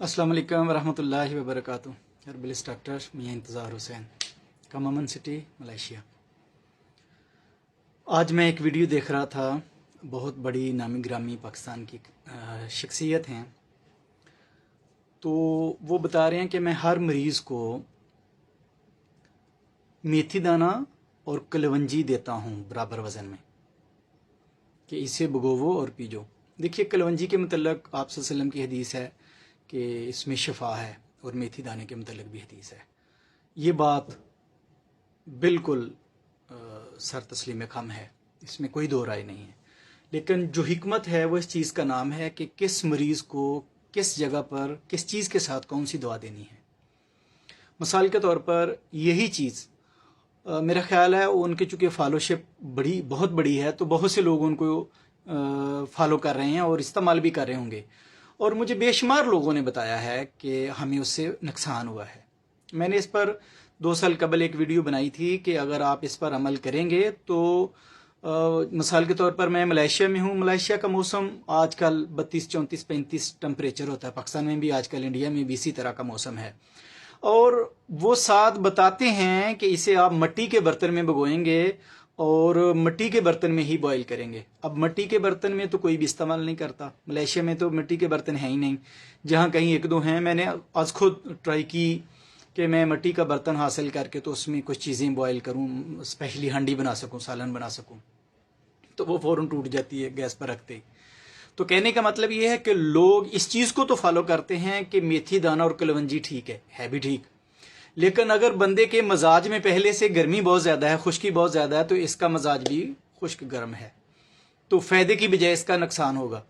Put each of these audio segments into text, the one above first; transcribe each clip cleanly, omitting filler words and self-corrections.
अस्सलाम वालेकुम वरहमतुल्लाहि वबरकातुहू। हर्बलिस्ट डॉक्टर मियां इंतज़ार हुसैन, कमामन सिटी, मलेशिया। आज मैं एक वीडियो देख रहा था। बहुत बड़ी नामी ग्रामी पाकिस्तान की शख्सियत हैं, तो वो बता रहे हैं कि मैं हर मरीज़ को मेथी दाना और कलवंजी देता हूँ बराबर वज़न में, कि इसे भगोवो और पीजो। देखिए, कलवंजी के मतलब आप सल्लल्लाहु अलैहि वसल्लम की हदीस है कि इसमें शफा है, और मेथी दाने के मतलब भी हदीस है। ये बात बिल्कुल सर तस्लीम खम है, इसमें कोई दो राय नहीं है। लेकिन जो हिकमत है वो इस चीज़ का नाम है कि किस मरीज़ को किस जगह पर किस चीज़ के साथ कौन सी दवा देनी है। मिसाल के तौर पर यही चीज़ मेरा ख्याल है उनकी चूँकि फॉलोशिप बहुत बड़ी है, तो बहुत से लोग उनको फॉलो कर रहे हैं और इस्तेमाल भी कर रहे होंगे। और मुझे बेशुमार लोगों ने बताया है कि हमें उससे नुकसान हुआ है। मैंने इस पर 2 साल कबल एक वीडियो बनाई थी कि अगर आप इस पर अमल करेंगे तो मिसाल के तौर पर मैं मलेशिया में हूँ। मलेशिया का मौसम आजकल 32, 34, 35 टेम्परेचर होता है। पाकिस्तान में भी आजकल, इंडिया में भी इसी तरह का मौसम है। और वो साथ बताते हैं कि इसे आप मिट्टी के बर्तन में भिगोएंगे और मिट्टी के बर्तन में ही बॉईल करेंगे। अब मिट्टी के बर्तन में तो कोई भी इस्तेमाल नहीं करता, मलेशिया में तो मिट्टी के बर्तन हैं ही नहीं। जहाँ कहीं एक दो हैं, मैंने आज खुद ट्राई की कि मैं मिट्टी का बर्तन हासिल करके तो उसमें कुछ चीज़ें बॉईल करूँ, स्पेशली हांडी बना सकूँ, सालन बना सकूँ, तो वो फ़ौरन टूट जाती है गैस पर रखते ही। तो कहने का मतलब ये है कि लोग इस चीज़ को तो फॉलो करते हैं कि मेथी दाना और कलवंजी ठीक है भी ठीक, लेकिन अगर बंदे के मजाज में पहले से गर्मी बहुत ज़्यादा है, खुश्की बहुत ज़्यादा है, तो इसका मजाज भी खुश्क गर्म है, तो फ़ायदे की बजाय इसका नुकसान होगा।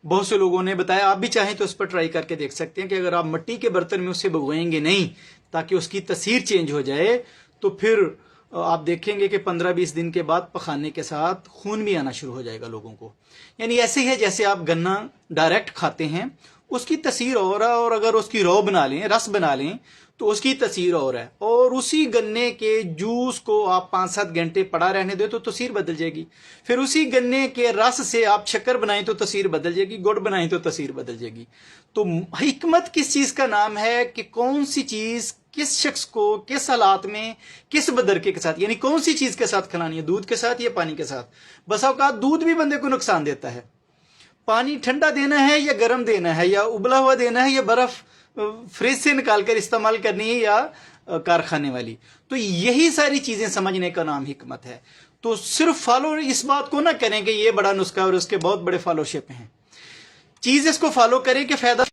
बहुत से लोगों ने बताया, आप भी चाहें तो इस पर ट्राई करके देख सकते हैं कि अगर आप मिट्टी के बर्तन में उसे भिगोएंगे नहीं ताकि उसकी तसीर चेंज हो जाए, तो फिर आप देखेंगे कि 15-20 दिन के बाद पखाने के साथ खून भी आना शुरू हो जाएगा लोगों को। यानी ऐसे है जैसे आप गन्ना डायरेक्ट खाते हैं, उसकी तसीर और है, और अगर उसकी रौ बना लें, रस बना लें, तो उसकी तसीर और है। और उसी गन्ने के जूस को आप 5-7 घंटे पड़ा रहने दो तो तसीर बदल जाएगी। फिर उसी गन्ने के रस से आप शक्कर बनाएं तो तसीर बदल जाएगी, गुड़ बनाएं तो तसीर बदल जाएगी। तो हिकमत किस चीज़ का नाम है कि कौन सी चीज़ किस शख्स को किस हालात में किस बदरके के साथ, यानी कौन सी चीज़ के साथ खिलानी है, दूध के साथ या पानी के साथ। बस औकात दूध भी बंदे को नुकसान देता है। पानी ठंडा देना है या गर्म देना है, या उबला हुआ देना है, या बर्फ फ्रिज से निकाल कर इस्तेमाल करनी है, या कारखाने वाली। तो यही सारी चीज़ें समझने का नाम हिकमत है। तो सिर्फ फॉलो इस बात को ना करें कि ये बड़ा नुस्खा और उसके बहुत बड़े फॉलोशिप हैं। चीज़ इसको फॉलो करें कि फ़ायदा